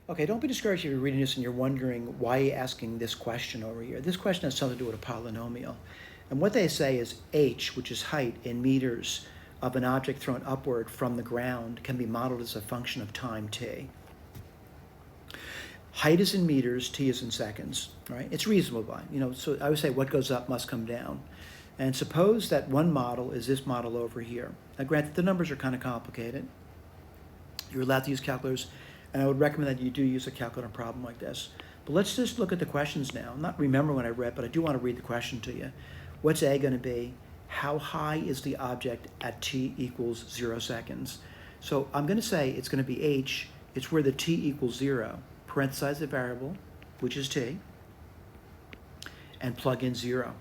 Okay, don't be discouraged if you're reading this and you're wondering why you're asking this question over here. This question has something to do with a polynomial. And what they say is h, which is height in meters of an object thrown upward from the ground, can be modeled as a function of time t. Height is in meters, t is in seconds, right? It's reasonable, so I would say what goes up must come down. And suppose that one model is this model over here. Now granted, the numbers are kind of complicated. You're allowed to use calculators, and I would recommend that you do use a calculator on a problem like this. But let's just look at the questions now. I'm not remembering what I read, but I do want to read the question to you. What's A going to be? How high is the object at t equals 0 seconds? So I'm going to say it's going to be h. It's where the t equals 0. Parenthesize the variable, which is t, and plug in 0.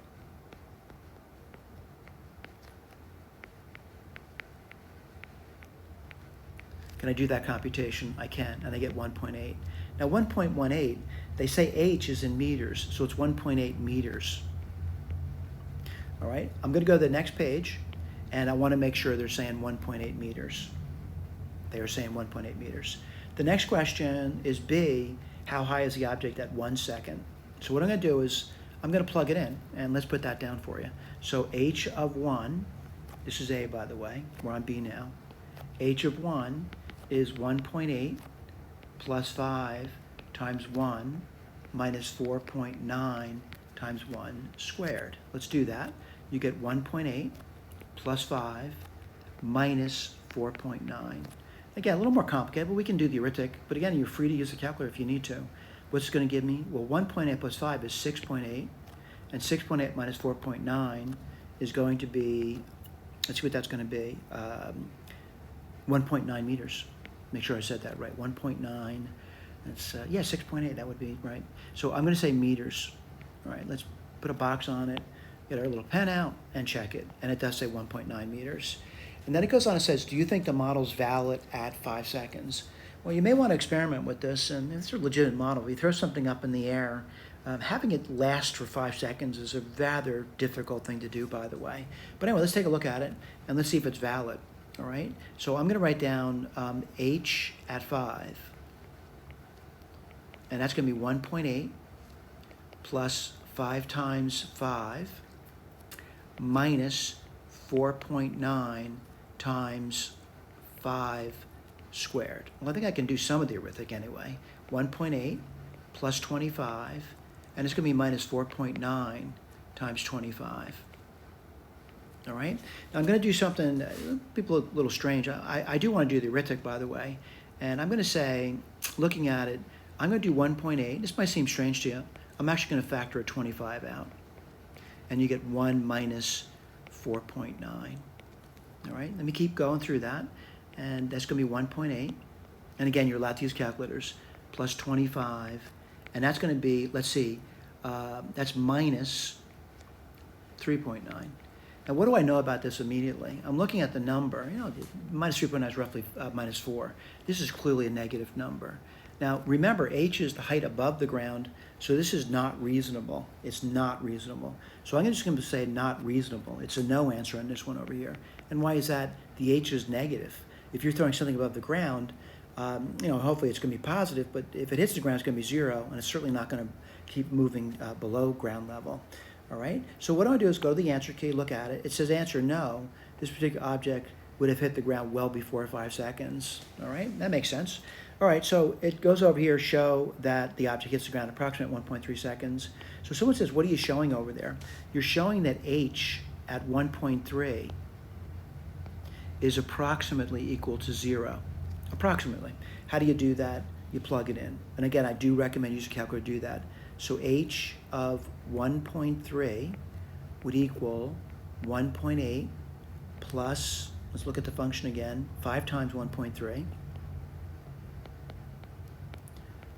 Can I do that computation? I can, and I get 1.8. Now 1.18, they say h is in meters, so it's 1.8 meters. All right, I'm going to go to the next page, and I want to make sure they're saying 1.8 meters. They are saying 1.8 meters. The next question is B, how high is the object at 1 second? So what I'm going to do is I'm going to plug it in, and let's put that down for you. So h of 1, this is A, by the way, we're on B now. H of 1 is 1.8 plus 5 times 1 minus 4.9 times 1 squared. Let's do that. You get 1.8 plus 5 minus 4.9. Again, a little more complicated, but we can do the arithmetic. But again, you're free to use a calculator if you need to. What's it going to give me? Well, 1.8 plus 5 is 6.8, and 6.8 minus 4.9 is going to be, let's see what that's going to be, 1.9 meters. Make sure I said that right, 1.9. That's, 6.8, that would be right. So I'm going to say meters. All right, let's put a box on it, get our little pen out, and check it. And it does say 1.9 meters. And then it goes on and says, do you think the model's valid at 5 seconds? Well, you may want to experiment with this, and it's a legitimate model. If you throw something up in the air, having it last for 5 seconds is a rather difficult thing to do, by the way. But anyway, let's take a look at it, and let's see if it's valid. All right, so I'm going to write down h at 5, and that's going to be 1.8 plus 5 times 5 minus 4.9 times 5 squared. Well, I think I can do some of the arithmetic anyway. 1.8 plus 25, and it's going to be minus 4.9 times 25. All right, now I'm going to do something, people look a little strange. I do want to do the arithmetic, by the way, and I'm going to say, looking at it, I'm going to do 1.8. This might seem strange to you. I'm actually going to factor a 25 out, and you get 1 minus 4.9. All right, let me keep going through that, and that's going to be 1.8. And again, you're allowed to use calculators, plus 25, and that's going to be, let's see, that's minus 3.9. Now, what do I know about this immediately? I'm looking at the number. Minus 3.9 is roughly minus 4. This is clearly a negative number. Now, remember, h is the height above the ground, so this is not reasonable. It's not reasonable. So I'm just going to say not reasonable. It's a no answer on this one over here. And why is that? The h is negative. If you're throwing something above the ground, hopefully it's going to be positive, but if it hits the ground, it's going to be 0, and it's certainly not going to keep moving below ground level. All right, so what I do is go to the answer key, look at it. It says answer no. This particular object would have hit the ground well before 5 seconds. All right, that makes sense. All right, so it goes over here, show that the object hits the ground approximately 1.3 seconds. So someone says, what are you showing over there? You're showing that h at 1.3 is approximately equal to 0. Approximately. How do you do that? You plug it in. And again, I do recommend using a calculator to do that. So h of 1.3 would equal 1.8 plus, let's look at the function again, 5 times 1.3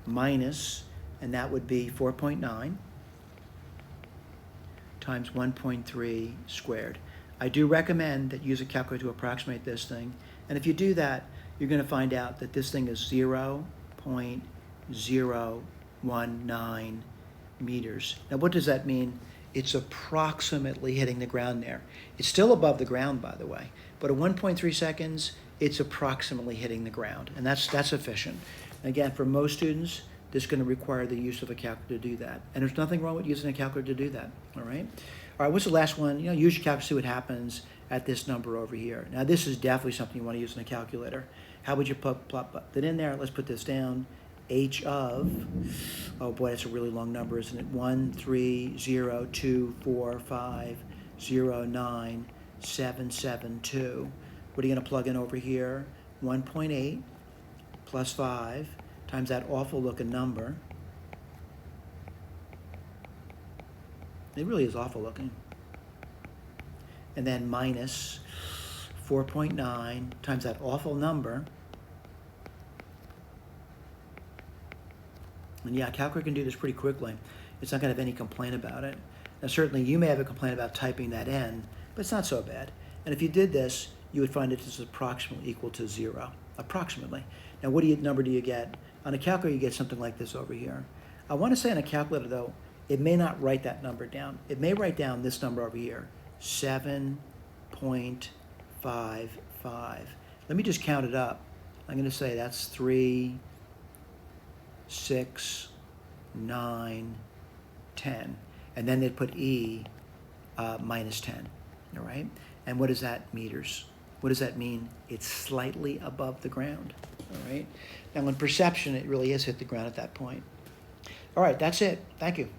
minus, and that would be 4.9 times 1.3 squared. I do recommend that you use a calculator to approximate this thing. And if you do that, you're going to find out that this thing is 0.019 meters. Now, what does that mean? It's approximately hitting the ground there. It's still above the ground, by the way, but at 1.3 seconds, it's approximately hitting the ground, and that's sufficient. Again, for most students, this is going to require the use of a calculator to do that. And there's nothing wrong with using a calculator to do that, all right? All right, what's the last one? Use your calculator to see what happens at this number over here. Now, this is definitely something you want to use in a calculator. How would you plot that in there? Let's put this down. H of, oh boy, that's a really long number, isn't it? 1, 3, 0, 2, 4, 5, 0, 9, 7, 7, 2. What are you going to plug in over here? 1.8 plus 5 times that awful looking number. It really is awful looking. And then minus 4.9 times that awful number. And yeah, calculator can do this pretty quickly. It's not going to have any complaint about it. Now, certainly you may have a complaint about typing that in, but it's not so bad. And if you did this, you would find it is approximately equal to 0. Approximately. Now, what number do you get? On a calculator, you get something like this over here. I want to say on a calculator, though, it may not write that number down. It may write down this number over here, 7.55. Let me just count it up. I'm going to say that's 3, 6, 9, 10. And then they'd put E minus 10, all right? And what is that, meters? What does that mean? It's slightly above the ground, all right? Now, in perception, it really is hit the ground at that point. All right, that's it. Thank you.